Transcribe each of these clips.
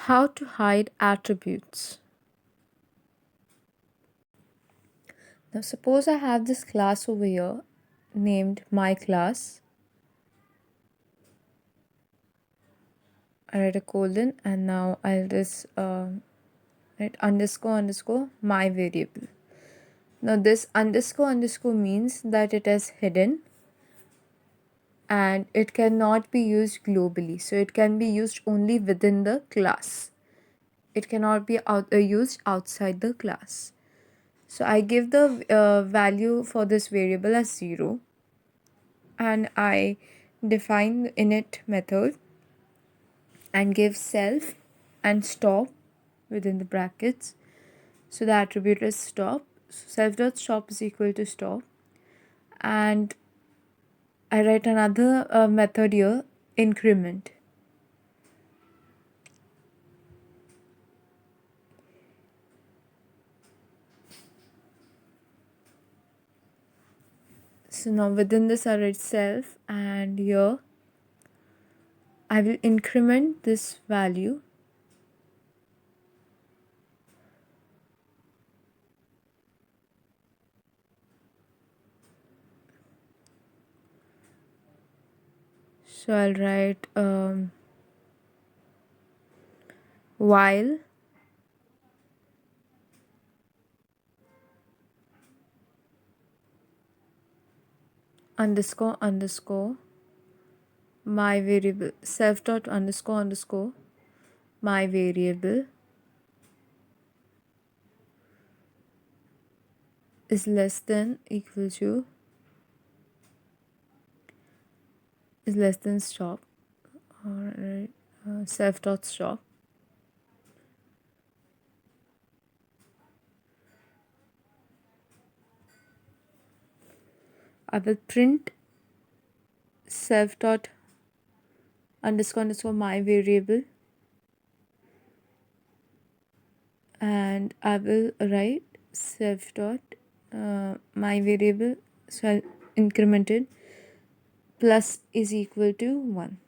How to hide attributes. Now suppose I have this class over here named my class. I write a colon and now I'll just write underscore my variable. Now this underscore means that it is hidden and it cannot be used globally. So it can be used only within the class. It cannot be used outside the class. So I give the value for this variable as 0 and I define the init method and give self and stop within the brackets. So the attribute is stop. So self.stop is equal to stop. And I write another method here, increment. So now within this I write self and here I will increment this value. So I'll write while underscore my variable self dot underscore my variable is less than equal to is less than stop or self dot stop. I will print self dot underscore my variable and I will write self dot my variable, so I'll increment it, plus is equal to 1.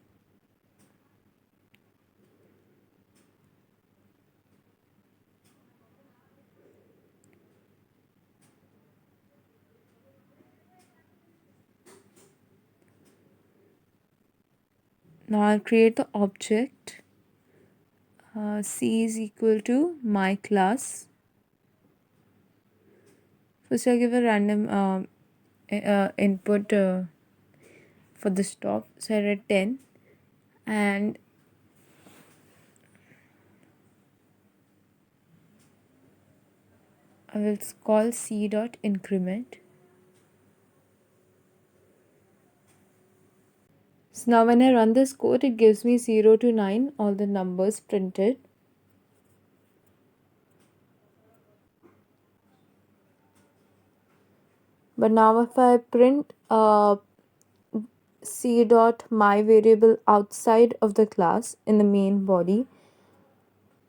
Now I'll create the object C is equal to my class. First I'll give a random input for the stop. So I write 10 and I will call C dot increment. So now when I run this code, it gives me 0 to 9, all the numbers printed. But now if I print C dot my variable outside of the class in the main body,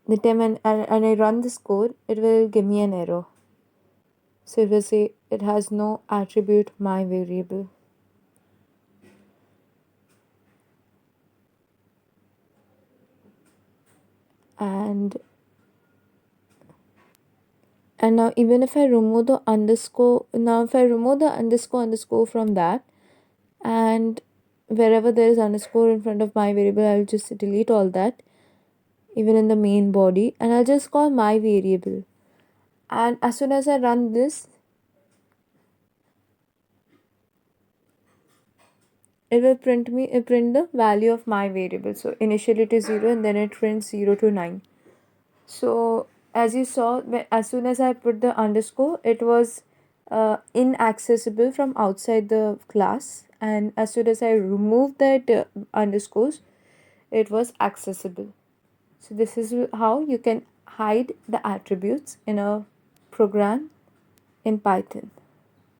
the time and I run this code, it will give me an error. So it will say it has no attribute my variable. And now even if I remove the underscore, from that, and wherever there is underscore in front of my variable, I'll just delete all that, even in the main body, and I'll just call my variable. And as soon as I run this, it will print the value of my variable. So initially it is 0 and then it prints 0 to 9. So as you saw, as soon as I put the underscore, it was inaccessible from outside the class, and as soon as I removed that underscores, it was accessible. So this is how you can hide the attributes in a program in Python.